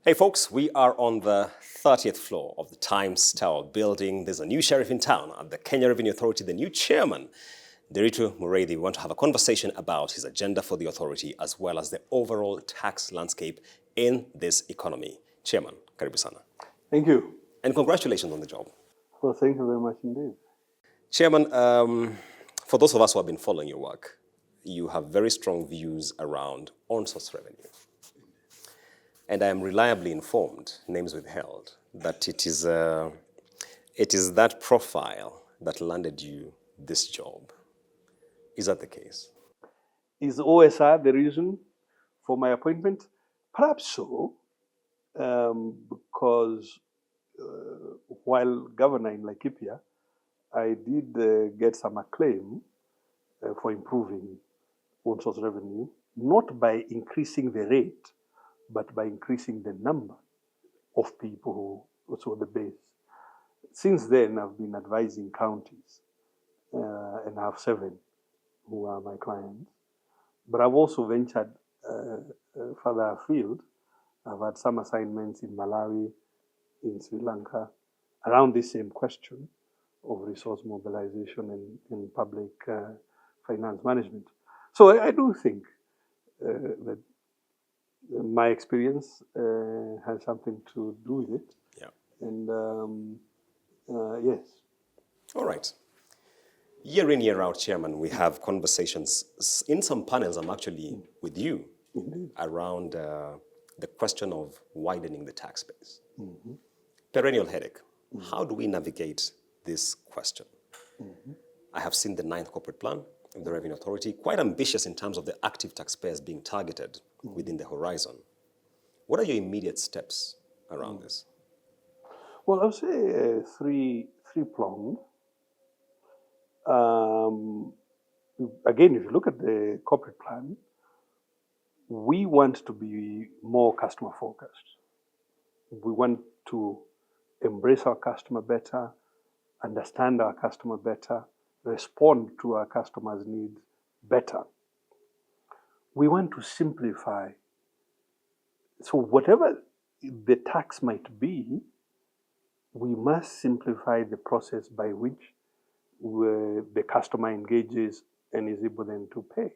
Hey folks, we are on the 30th floor of the Times Tower building. There's a new sheriff in town at the Kenya Revenue Authority, the new chairman, Ndiritu Muriithi. We want to have a conversation about his agenda for the authority as well as the overall tax landscape in this economy. Chairman, karibu sana. Thank you. And congratulations on the job. Well, thank you very much indeed. Chairman, for those of us who have been following your work, you have very strong views around on-source revenue. And I am reliably informed, names withheld, that it is that profile that landed you this job. Is that the case? Is OSR the reason for my appointment? Perhaps so, because while governor in Laikipia, I did get some acclaim for improving on-source revenue, not by increasing the rate, but by increasing the number of people who saw the base. Since then, I've been advising counties, and I have 7 who are my clients. But I've also ventured further afield. I've had some assignments in Malawi, in Sri Lanka, around this same question of resource mobilization and public finance management. So I do think that my experience has something to do with it. Yeah. And yes. All right. Year in, year out, Chairman, we have conversations. In some panels, I'm actually with you around the question of widening the tax base. Perennial headache. How do we navigate this question? I have seen the 9th corporate plan of the Revenue Authority, quite ambitious in terms of the active taxpayers being targeted within the horizon. What are your immediate steps around this? Well, I'll say three-pronged. Again, if you look at the corporate plan, we want to be more customer-focused. We want to embrace our customer better, understand our customer better, respond to our customers' needs better. We want to simplify. So whatever the tax might be, we must simplify the process by which the customer engages and is able then to pay.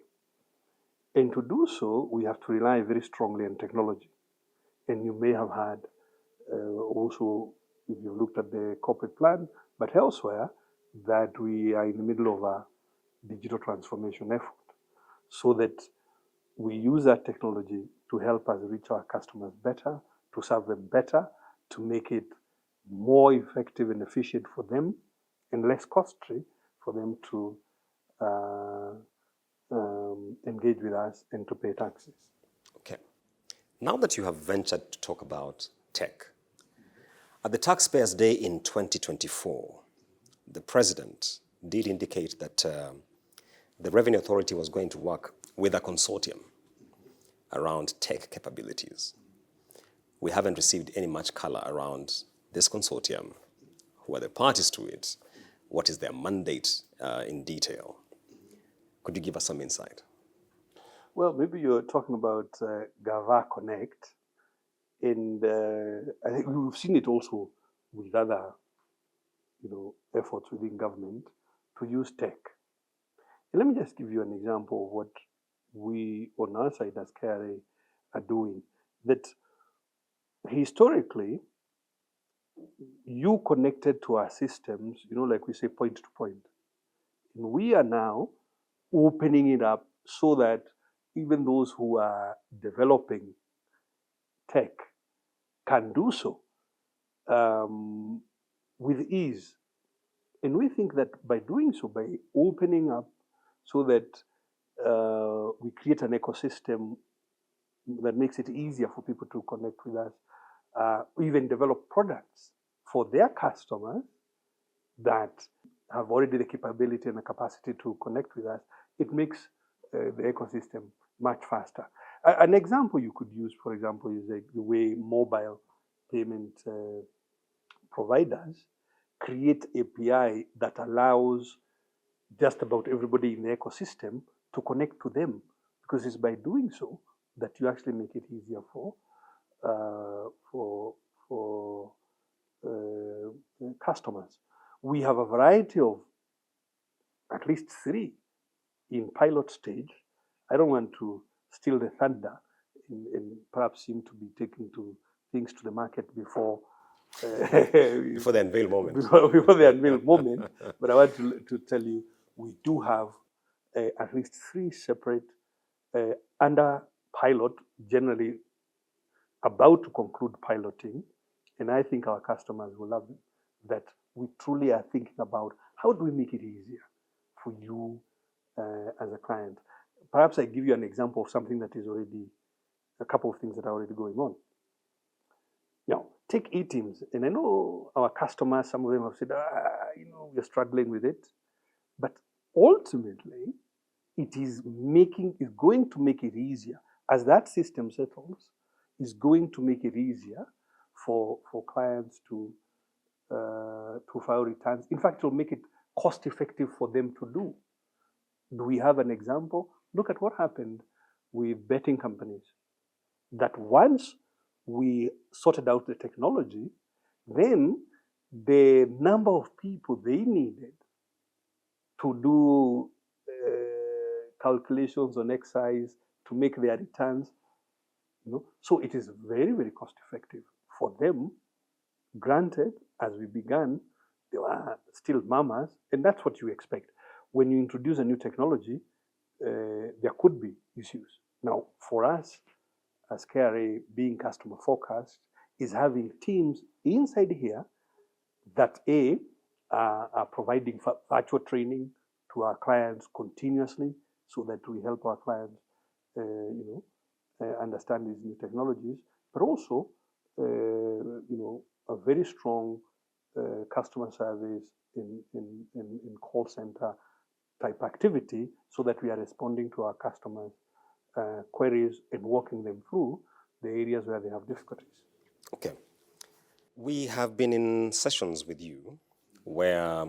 And to do so, we have to rely very strongly on technology. And you may have had also, if you've looked at the corporate plan, but elsewhere, that we are in the middle of a digital transformation effort so that we use that technology to help us reach our customers better, to serve them better, to make it more effective and efficient for them and less costly for them to engage with us and to pay taxes. Okay. Now that you have ventured to talk about tech, at the Taxpayers' Day in 2024, the President did indicate that the Revenue Authority was going to work with a consortium around tech capabilities. We haven't received any much color around this consortium. Who are the parties to it? What is their mandate in detail? Could you give us some insight? Well, maybe you're talking about Gava Connect, and I think we've seen it also with other, efforts within government to use tech. And let me just give you an example of what we on our side as KRA are doing. That historically, you connected to our systems, like we say, point to point. And we are now opening it up so that even those who are developing tech can do so with ease. And we think that by doing so, by opening up so that we create an ecosystem that makes it easier for people to connect with us, even develop products for their customers that have already the capability and the capacity to connect with us, it makes the ecosystem much faster. An example you could use, for example, is the way mobile payment providers create API that allows just about everybody in the ecosystem to connect to them, because it's by doing so that you actually make it easier for for customers. We have a variety of at least 3 in pilot stage. I don't want to steal the thunder and perhaps seem to be taking things to the market before before the unveil moment. Before the unveil moment. But I want to tell you, we do have at least 3 separate under pilot, generally about to conclude piloting, and I think our customers will love it, that we truly are thinking about how do we make it easier for you as a client. Perhaps I give you an example of something that is already, a couple of things that are already going on. Now, take e-teams, and I know our customers, some of them have said, we're struggling with it, but ultimately, it is going to make it easier. As that system settles, is going to make it easier for clients to file returns. In fact, it will make it cost effective for them to do. Do we have an example? Look at what happened with betting companies. That once we sorted out the technology, then the number of people they needed to do calculations on excise, to make their returns, so it is very, very cost effective for them. Granted, as we began, they were still mamas, and that's what you expect. When you introduce a new technology, there could be issues. Now, for us, as KRA, being customer focused, is having teams inside here that are providing virtual training to our clients continuously, so that we help our clients, understand these new technologies, but also, a very strong customer service in call center type activity, so that we are responding to our customers' queries and walking them through the areas where they have difficulties. Okay. We have been in sessions with you where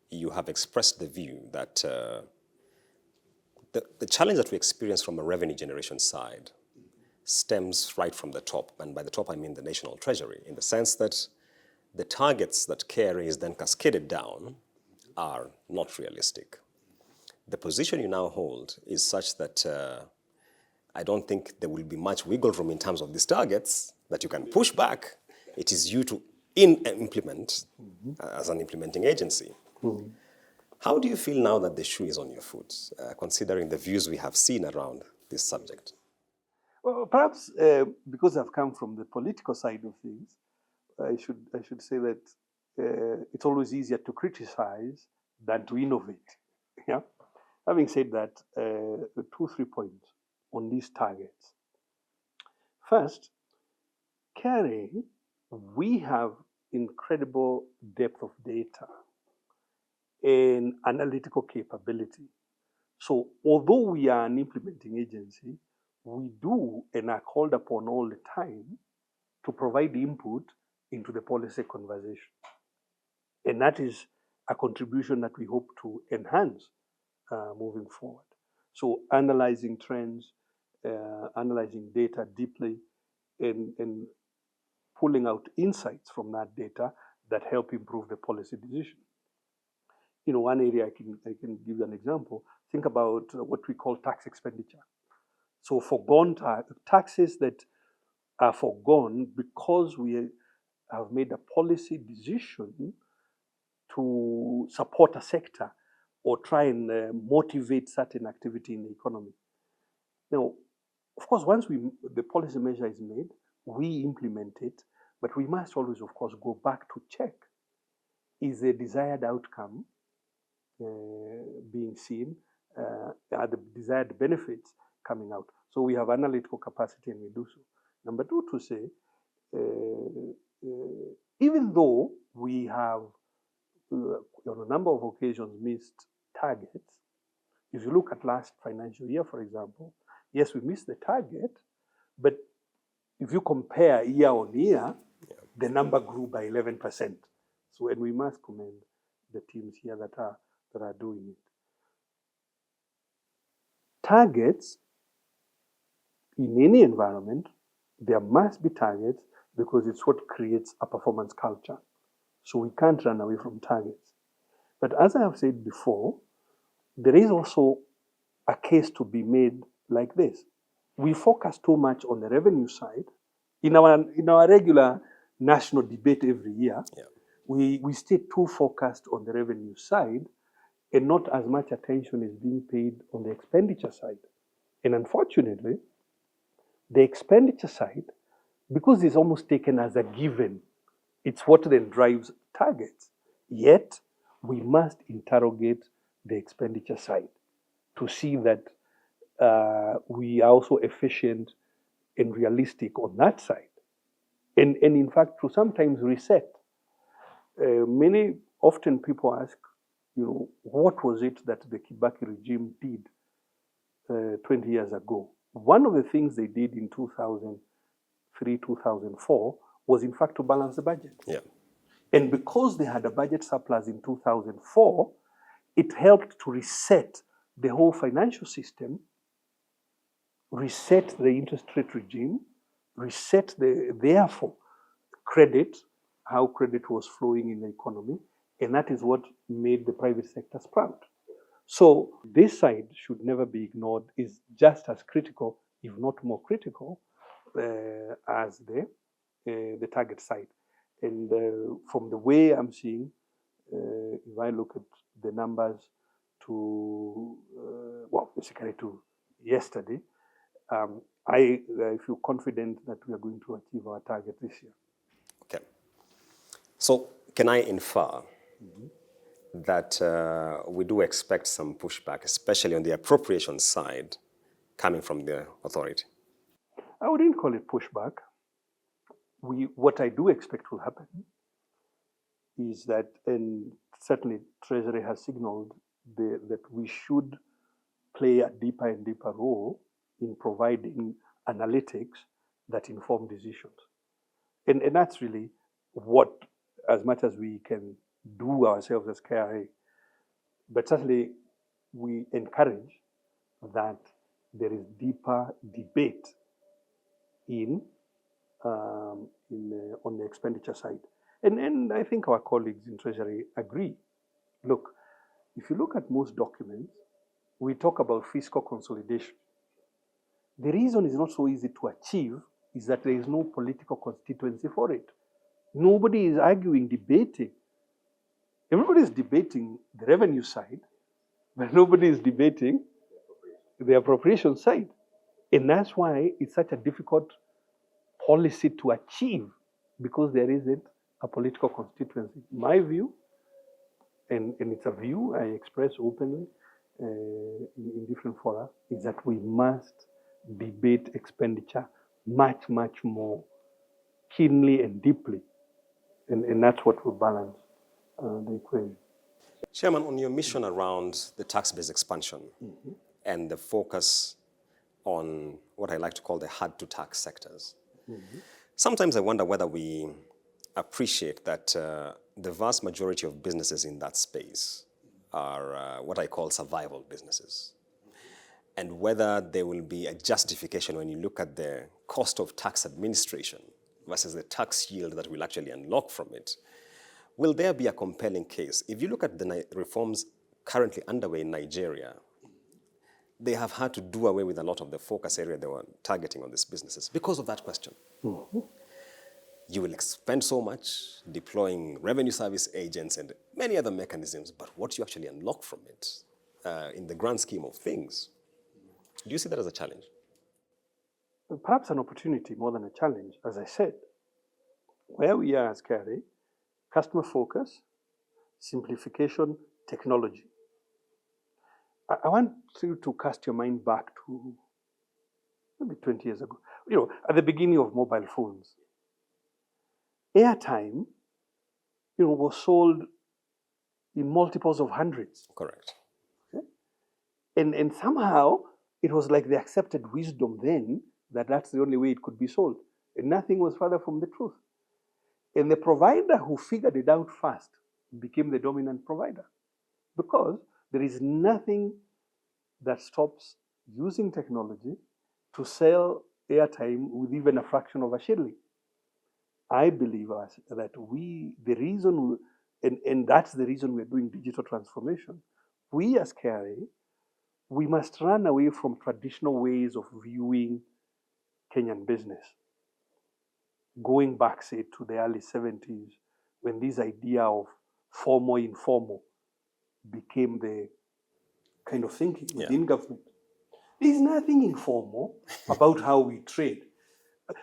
you have expressed the view that the challenge that we experience from a revenue generation side stems right from the top. And by the top, I mean the National Treasury, in the sense that the targets that KRA is then cascaded down are not realistic. The position you now hold is such that I don't think there will be much wiggle room in terms of these targets that you can push back. It is you to implement as an implementing agency. How do you feel now that the shoe is on your foot, considering the views we have seen around this subject? Well, perhaps because I've come from the political side of things, I should say that it's always easier to criticize than to innovate. Yeah. Having said that, 2-3 points on these targets. First, KRA, we have incredible depth of data and analytical capability. So although we are an implementing agency, we do and are called upon all the time to provide input into the policy conversation. And that is a contribution that we hope to enhance moving forward. So analyzing trends, analyzing data deeply, and pulling out insights from that data that help improve the policy decision. One area I can give you an example. Think about what we call tax expenditure. So forgone taxes that are forgone because we have made a policy decision to support a sector or try and motivate certain activity in the economy. Now, of course, once the policy measure is made, we implement it, but we must always, of course, go back to check, is the desired outcome being seen, are the desired benefits coming out? So we have analytical capacity and we do so. Number 2, to say, even though we have on a number of occasions missed targets, if you look at last financial year, for example, yes, we missed the target, but if you compare year on year, the number grew by 11%. So, and we must commend the teams here that are doing it. Targets in any environment There must be targets because it's what creates a performance culture. So we can't run away from targets. But as I have said before, there is also a case to be made like this. We focus too much on the revenue side. In our regular national debate every year, we stay too focused on the revenue side and not as much attention is being paid on the expenditure side. And unfortunately, the expenditure side, because it's almost taken as a given, it's what then drives targets. Yet, we must interrogate the expenditure side to see that we are also efficient and realistic on that side. And in fact, to sometimes reset. Often people ask, what was it that the Kibaki regime did 20 years ago? One of the things they did in 2003, 2004 was in fact to balance the budget. Yeah. And because they had a budget surplus in 2004, it helped to reset the whole financial system, reset the interest rate regime, reset therefore credit, how credit was flowing in the economy, and that is what made the private sector sprout. So this side should never be ignored, is just as critical, if not more critical, as the target side. And from the way I'm seeing, if I look at the numbers basically to yesterday, I feel confident that we are going to achieve our target this year. Okay. So can I infer that we do expect some pushback, especially on the appropriation side, coming from the authority? I wouldn't call it pushback. What I do expect will happen is that, and certainly Treasury has signaled that we should play a deeper and deeper role in providing analytics that inform decisions. And that's really what, as much as we can do ourselves as KRA, but certainly we encourage that there is deeper debate on the expenditure side. And I think our colleagues in Treasury agree. Look, if you look at most documents, we talk about fiscal consolidation. The reason it's not so easy to achieve is that there is no political constituency for it. Nobody is arguing, debating. Everybody is debating the revenue side, but nobody is debating the appropriation side. And that's why it's such a difficult policy to achieve, because there isn't a political constituency. My view, and it's a view I express openly in different fora, is that we must debate expenditure much, much more keenly and deeply. And that's what will balance the equation. Chairman, on your mission around the tax-based expansion and the focus on what I like to call the hard-to-tax sectors, sometimes I wonder whether we appreciate that the vast majority of businesses in that space are what I call survival businesses, and whether there will be a justification when you look at the cost of tax administration versus the tax yield that will actually unlock from it. Will there be a compelling case? If you look at the reforms currently underway in Nigeria, they have had to do away with a lot of the focus area they were targeting on these businesses because of that question. You will spend so much deploying revenue service agents and many other mechanisms, but what you actually unlock from it in the grand scheme of things, do you see that as a challenge? Perhaps an opportunity more than a challenge. As I said, where we are as KRA, customer focus, simplification, technology. I want you to cast your mind back to maybe 20 years ago. At the beginning of mobile phones, airtime, was sold in multiples of hundreds. Correct. Okay? And somehow it was like the accepted wisdom then that that's the only way it could be sold. And nothing was further from the truth. And the provider who figured it out fast became the dominant provider, because there is nothing that stops using technology to sell airtime with even a fraction of a shilling. I believe that and that's the reason we're doing digital transformation. We as KRA, we must run away from traditional ways of viewing Kenyan business. Going back, say, to the early 70s, when this idea of formal, informal became the kind of thinking within government. There's nothing informal about how we trade.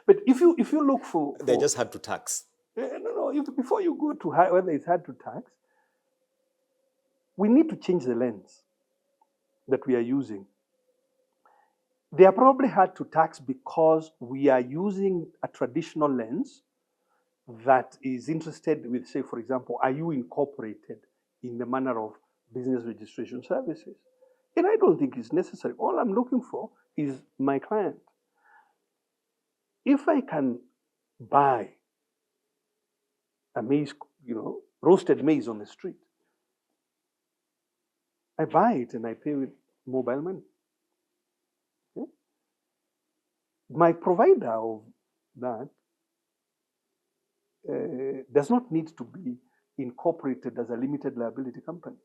But if you look for they just had to tax. Before you go to whether it's hard to tax, we need to change the lens that we are using. They are probably hard to tax because we are using a traditional lens that is interested with, say, for example, are you incorporated in the manner of business registration services? And I don't think it's necessary. All I'm looking for is my client. If I can buy a maize, roasted maize on the street, I buy it and I pay with mobile money. Okay? My provider of that does not need to be incorporated as a limited liability company.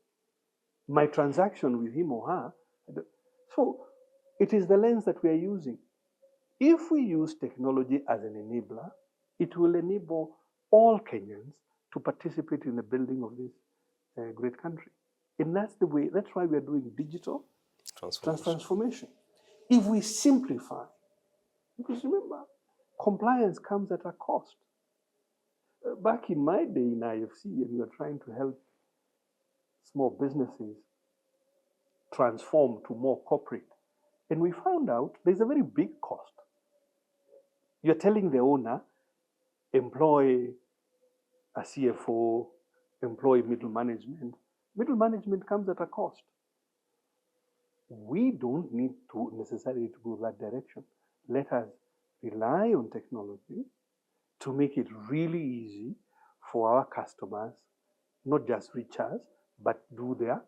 My transaction with him or her. So it is the lens that we are using. If we use technology as an enabler, it will enable all Kenyans to participate in the building of this great country. And that's the way, that's why we are doing digital transformation. If we simplify, because remember, compliance comes at a cost. Back in my day in IFC, and we were trying to help small businesses transform to more corporate. And we found out there's a very big cost. You're telling the owner, employ a CFO, employ middle management. Middle management comes at a cost. We don't need to necessarily to go that direction. Let us rely on technology to make it really easy for our customers, not just reach us, but do their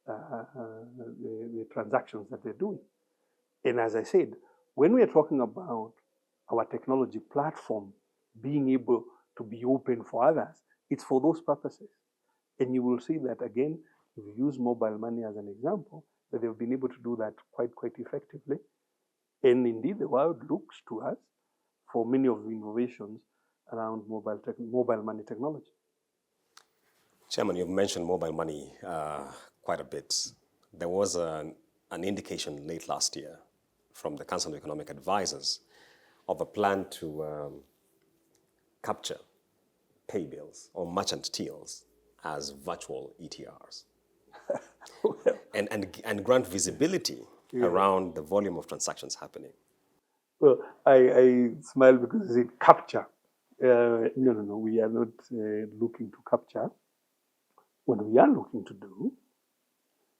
the transactions that they're doing. And as I said, when we are talking about our technology platform being able to be open for others, it's for those purposes. And you will see that again, if you use mobile money as an example, that they've been able to do that quite effectively. And indeed, the world looks to us for many of the innovations around mobile money technology. Chairman, you've mentioned mobile money quite a bit. There was an indication late last year from the Council of Economic Advisors of a plan to capture pay bills or merchant tills as virtual ETRs and grant visibility around the volume of transactions happening. Well, I smile because it's capture. No, we are not looking to capture. What we are looking to do,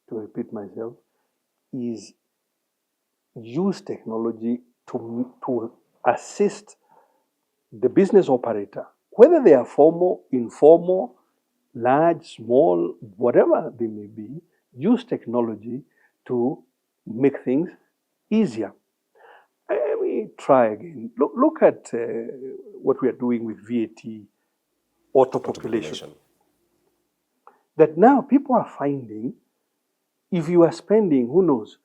to repeat myself, is use technology to assist the business operator, whether they are formal, informal, large, small, whatever they may be, use technology to make things easier. Let me try again. Look at what we are doing with VAT auto-population. That now people are finding, if you are spending, who knows,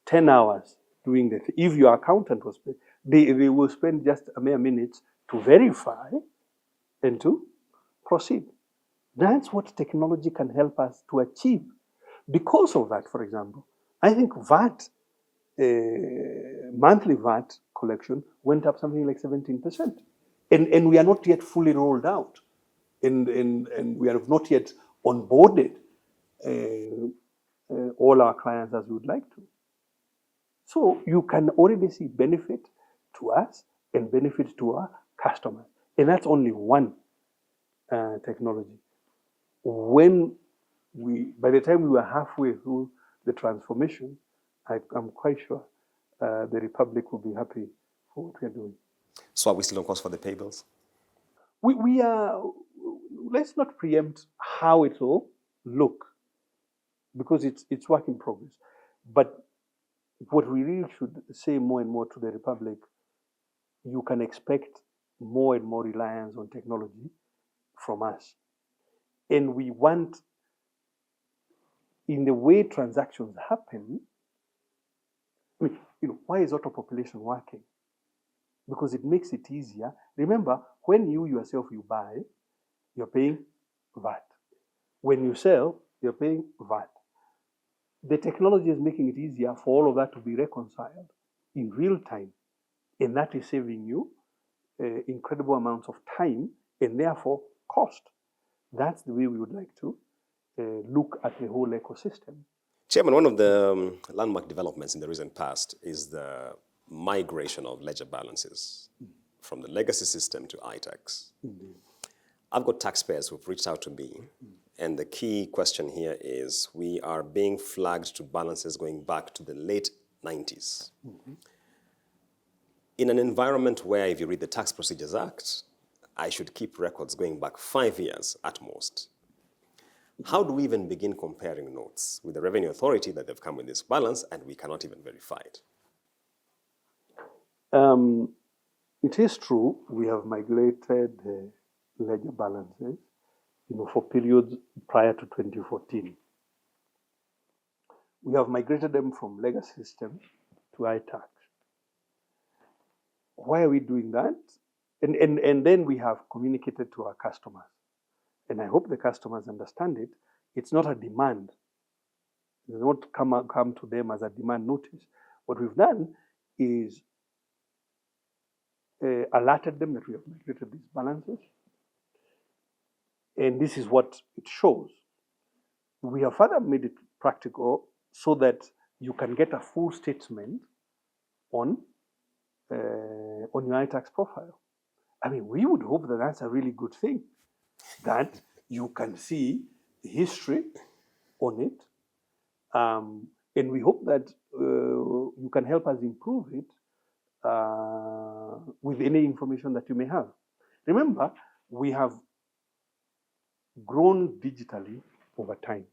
10 hours doing that, if your accountant was paid, they will spend just a mere minutes to verify and to proceed. That's what technology can help us to achieve. Because of that, for example, I think VAT, monthly VAT collection went up something like 17%. And we are not yet fully rolled out. And we have not yet onboarded all our clients as we would like to. So you can already see benefit to us and benefit to our customers. And that's only one technology. By the time we were halfway through the transformation, I'm quite sure the Republic will be happy for what we are doing. So are we still on course for the pay bills? We are, let's not preempt how it will look, because it's work in progress. But what we really should say more and more to the Republic you can expect more and more reliance on technology from us. And we want, in the way transactions happen, I mean, why is auto population working? Because it makes it easier. Remember, when you yourself you buy, you're paying VAT. When you sell, you're paying VAT. The technology is making it easier for all of that to be reconciled in real time. And that is saving you incredible amounts of time and therefore cost. That's the way we would like to look at the whole ecosystem. Chairman, one of the landmark developments in the recent past is the migration of ledger balances from the legacy system to iTax. I've got taxpayers who've reached out to me, and the key question here is we are being flagged to balances going back to the late 90s. In an environment where, if you read the Tax Procedures Act, I should keep records going back 5 years at most. How do we even begin comparing notes with the Revenue Authority that they've come with this balance and we cannot even verify it? It is true we have migrated ledger balances, for periods prior to 2014. We have migrated them from legacy system to iTax. Why are we doing that? And then we have communicated to our customers. And I hope the customers understand it. It's not a demand. It does not come to them as a demand notice. What we've done is alerted them that we have migrated these balances. And this is what it shows. We have further made it practical so that you can get a full statement on your iTax profile. I mean, we would hope that that's a really good thing, that you can see the history on it. And we hope that you can help us improve it with any information that you may have. Remember, we have grown digitally over time.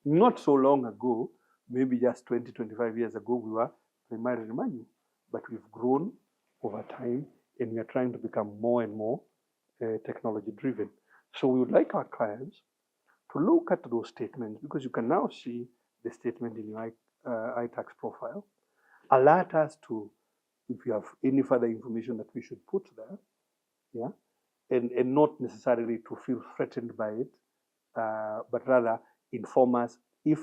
Not so long ago, maybe just 20, 25 years ago, we were primarily manual, but we've grown over time and we are trying to become more and more technology driven. So we would like our clients to look at those statements, because you can now see the statement in your iTax profile. Alert us to if you have any further information that we should put there, yeah, and not necessarily to feel threatened by it, but rather inform us if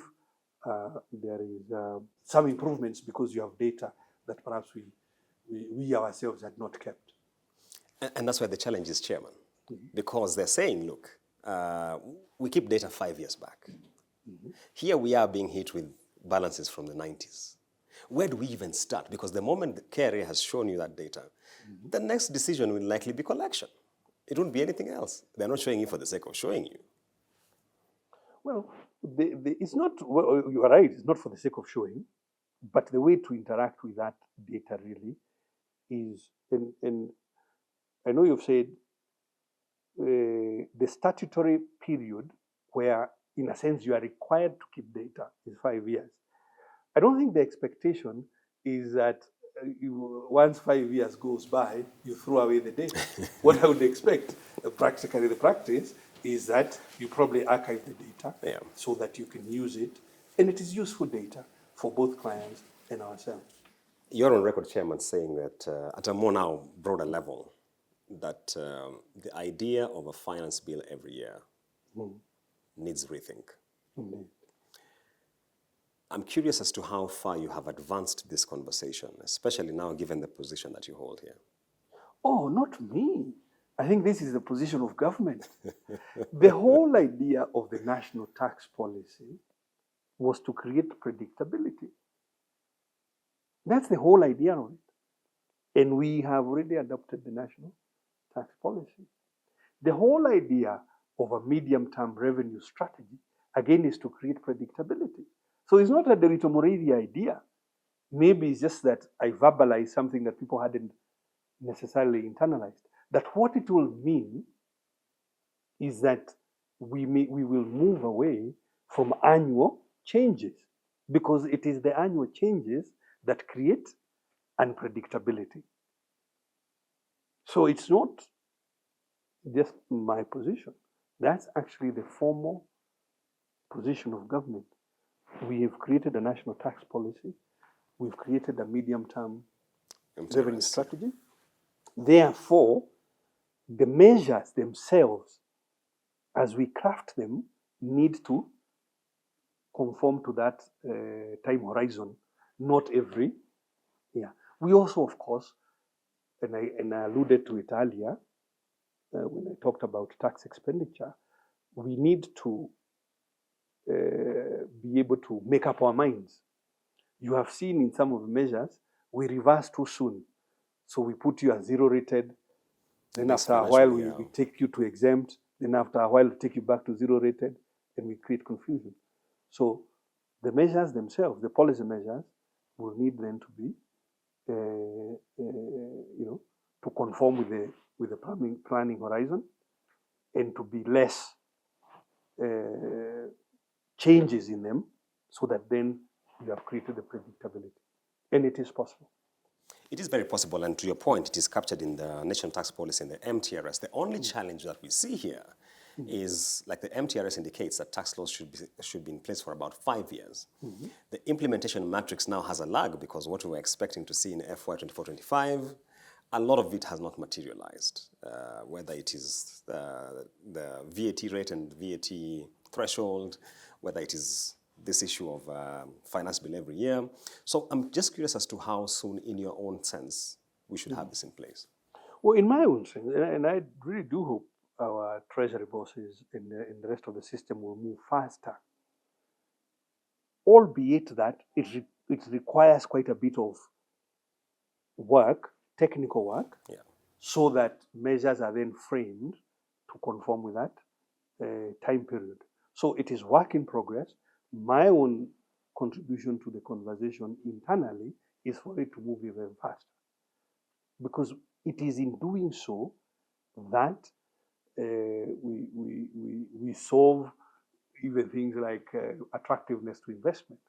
there is some improvements because you have data that perhaps we ourselves had not kept. And that's where the challenge is, Chairman, because they're saying, look, we keep data 5 years back. Here we are being hit with balances from the 90s. Where do we even start? Because the moment the KRA has shown you that data, the next decision will likely be collection. It won't be anything else. They're not showing you for the sake of showing you. Well, it's not, well, you are right, it's not for the sake of showing, but the way to interact with that data really is, and I know you've said the statutory period where, in a sense, you are required to keep data is 5 years. I don't think the expectation is that once 5 years goes by, you throw away the data. What I would expect, practically the practice, is that you probably archive the data so that you can use it. And it is useful data for both clients and ourselves. You're on record, Chairman, saying that at a more now broader level, that the idea of a finance bill every year needs rethink. I'm curious as to how far you have advanced this conversation, especially now given the position that you hold here. Oh, not me. I think this is the position of government. The whole idea of the national tax policy was to create predictability. That's the whole idea of it. And we have already adopted the national tax policy. The whole idea of a medium-term revenue strategy, again, is to create predictability. So it's not a Ndiritu Muriithi idea. Maybe it's just that I verbalized something that people hadn't necessarily internalized. That what it will mean is that we will move away from annual changes, because it is the annual changes that create unpredictability. So it's not just my position. That's actually the formal position of government. We have created a national tax policy. We've created a medium-term revenue strategy. Therefore, the measures themselves, as we craft them, need to conform to that time horizon, not every year. We also, of course, and I alluded to it earlier when I talked about tax expenditure, we need to be able to make up our minds. You have seen in some of the measures, we reverse too soon. So we put you as zero rated, then after a while we take you to exempt, then after a while we take you back to zero rated, and we create confusion. So the measures themselves, the policy measures, will need then to be, to conform with the planning horizon, and to be less changes in them, so that then you have created the predictability. And it is possible. It is very possible, and to your point, it is captured in the National Tax Policy and the MTRS. The only challenge that we see here is, like the MTRS indicates, that tax laws should be in place for about 5 years. The implementation matrix now has a lag, because what we were expecting to see in FY 24-25, a lot of it has not materialized, whether it is the VAT rate and VAT threshold, whether it is this issue of finance bill every year. So I'm just curious as to how soon, in your own sense, we should have this in place. Well, in my own sense, and I really do hope our treasury bosses and the rest of the system will move faster, albeit that it requires quite a bit of work, technical work, so that measures are then framed to conform with that time period. So it is work in progress. My own contribution to the conversation internally is for it to move even faster, because it is in doing so that we solve even things like attractiveness to investment.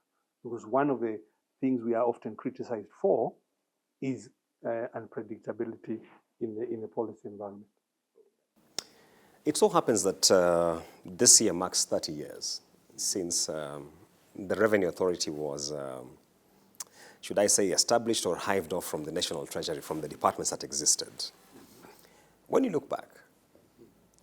Because one of the things we are often criticized for is unpredictability in the policy environment. It so happens that this year marks 30 years since the Revenue Authority was, should I say, established or hived off from the National Treasury, from the departments that existed. When you look back,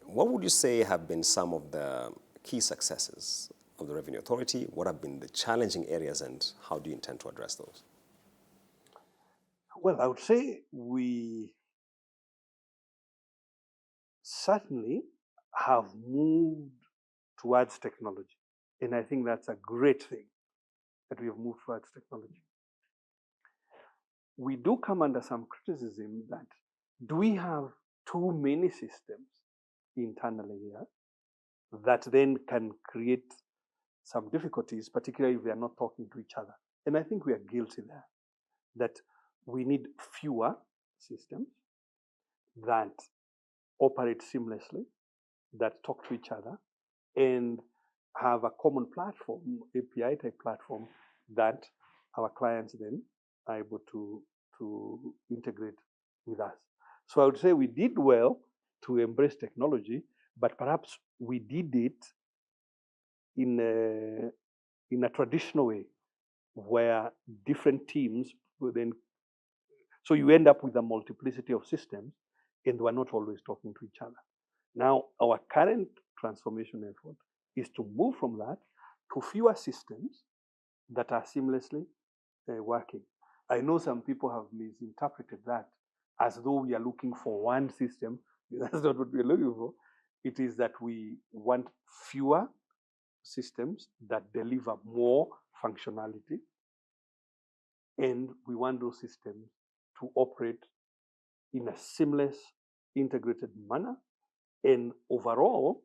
what would you say have been some of the key successes of the Revenue Authority? What have been the challenging areas, and how do you intend to address those? Well, I would say we certainly have moved towards technology. And I think that's a great thing, that we have moved towards technology. We do come under some criticism that, do we have too many systems internally here that then can create some difficulties, particularly if they are not talking to each other? And I think we are guilty there, that we need fewer systems that operate seamlessly, that talk to each other, and have a common platform, API type platform, that our clients then are able to integrate with us. So I would say we did well to embrace technology, but perhaps we did it in a traditional way, where different teams would then, so you end up with a multiplicity of systems, and we're not always talking to each other. Now, our current transformation effort is to move from that to fewer systems that are seamlessly working. I know some people have misinterpreted that as though we are looking for one system. That's not what we're looking for. It is that we want fewer systems that deliver more functionality, and we want those systems to operate in a seamless, integrated manner, and overall,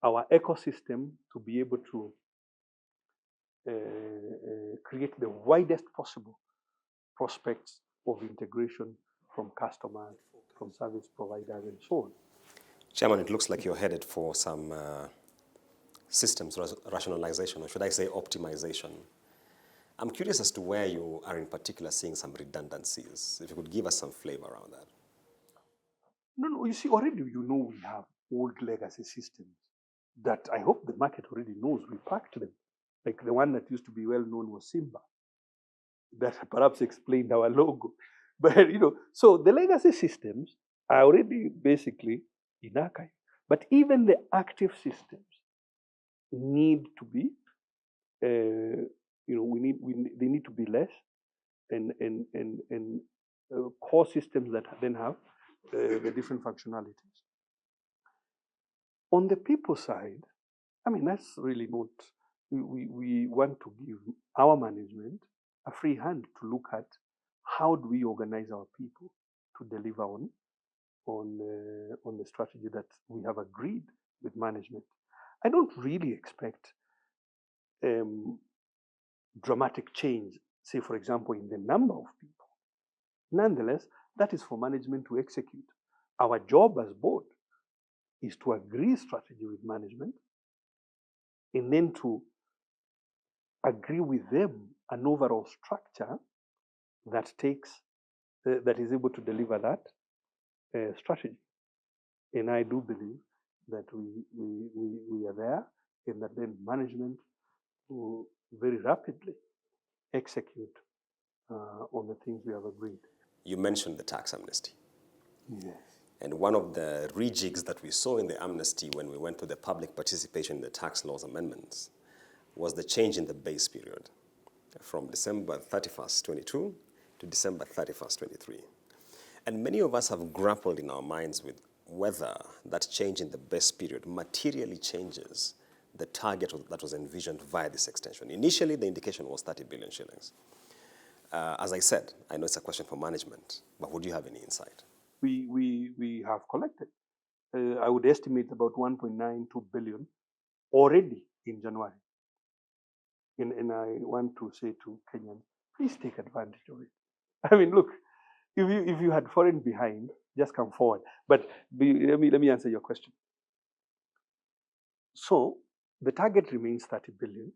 our ecosystem to be able to create the widest possible prospects of integration from customers, from service providers, and so on. Chairman, it looks like you're headed for some systems rationalization, or should I say optimization. I'm curious as to where you are in particular seeing some redundancies. If you could give us some flavor around that. No, you see, already we have old legacy systems that I hope the market already knows. We packed them. Like the one that used to be well known was Simba. That perhaps explained our logo. But so the legacy systems are already basically in archive. But even the active systems need to be, they need to be less, and core systems that then have the different functionalities. On the people side, I mean, that's really not, we want to give our management a free hand to look at how do we organize our people to deliver on the strategy that we have agreed with management. I don't really expect dramatic change, say, for example, in the number of people. Nonetheless, that is for management to execute. Our job as board is to agree strategy with management and then to agree with them an overall structure that that is able to deliver that strategy. And I do believe that we are there, and that then management will very rapidly execute on the things we have agreed. You mentioned the tax amnesty. Yes. And one of the rejigs that we saw in the amnesty when we went to the public participation in the tax laws amendments was the change in the base period from December 31st, 22 to December 31st, 23. And many of us have grappled in our minds with whether that change in the base period materially changes the target that was envisioned via this extension. Initially, the indication was 30 billion shillings. As I said, I know it's a question for management, but would you have any insight? We have collected. I would estimate about 1.92 billion already in January. And I want to say to Kenyans, please take advantage of it. I mean, look, if you had fallen behind, just come forward. But let me answer your question. So the target remains 30 billion.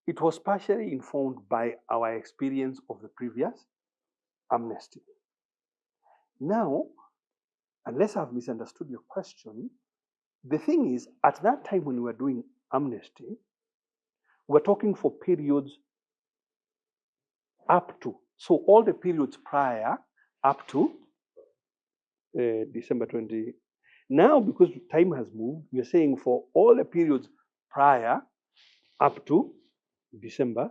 It was partially informed by our experience of the previous amnesty. Now, unless I've misunderstood your question, the thing is, at that time when we were doing amnesty, we're talking for periods up to, so all the periods prior up to December 20. Now, because time has moved, we're saying for all the periods prior up to December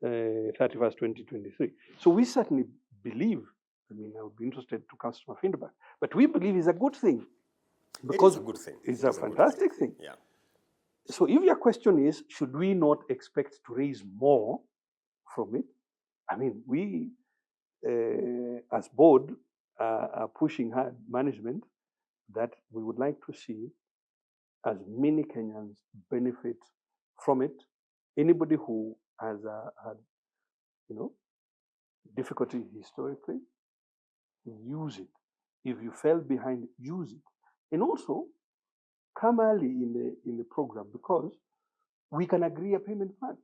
31st, 2023. So we certainly believe, I mean, I would be interested to customer feedback, but we believe it's a good thing. Because it is a good thing. It's a fantastic thing. Yeah. So if your question is, should we not expect to raise more from it? I mean, we, as board, are pushing hard management that we would like to see as many Kenyans benefit from it. Anybody who has had, difficulty historically, use it. If you fell behind, use it. And also, come early in the program, because we can agree a payment plan.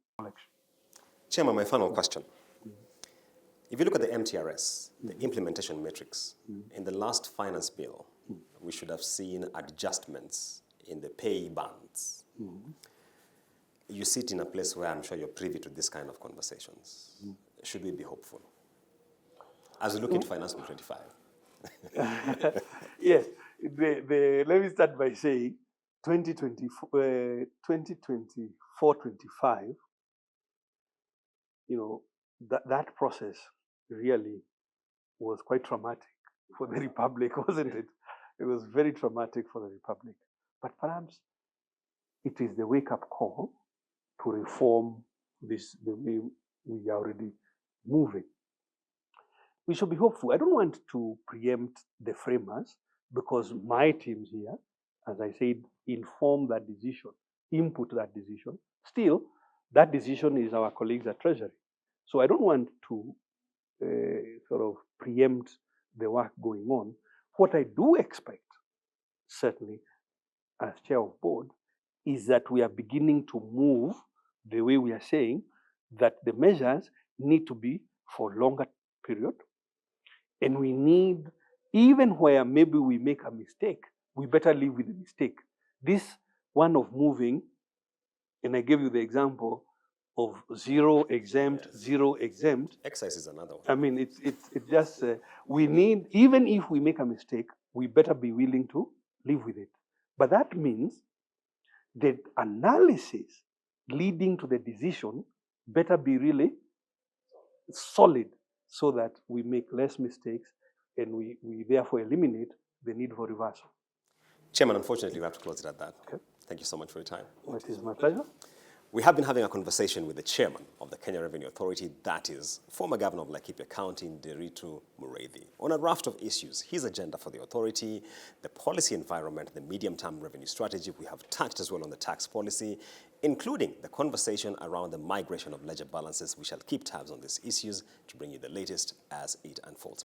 Chairman, my final question. If you look at the MTRS, the implementation metrics, in the last finance bill, we should have seen adjustments in the pay bands. You sit in a place where I'm sure you're privy to this kind of conversations. Should we be hopeful? As we look into Finance Bill 25. Yes. Let me start by saying 2024-25, that process really was quite traumatic for the Republic, wasn't it? It was very traumatic for the Republic. But perhaps it is the wake-up call to reform this the way we are already moving. We should be hopeful. I don't want to preempt the framers, because my teams here, as I said, inform that decision, input that decision. Still, that decision is our colleagues at Treasury. So I don't want to sort of preempt the work going on. What I do expect, certainly, as chair of board, is that we are beginning to move the way we are saying that the measures need to be for longer period, and we need even where maybe we make a mistake, we better live with the mistake. This one of moving, and I gave you the example of zero exempt, Yes. zero exempt. Excise is another one. I mean, it's just, we need, even if we make a mistake, we better be willing to live with it. But that means the analysis leading to the decision better be really solid so that we make less mistakes and we therefore eliminate the need for reversal. Chairman, unfortunately, we have to close it at that. Okay. Thank you so much for your time. It is my pleasure. We have been having a conversation with the chairman of the Kenya Revenue Authority, that is former governor of Laikipia County, Ndiritu Muriithi, on a raft of issues: his agenda for the authority, the policy environment, the medium-term revenue strategy. We have touched as well on the tax policy, including the conversation around the migration of ledger balances. We shall keep tabs on these issues to bring you the latest as it unfolds.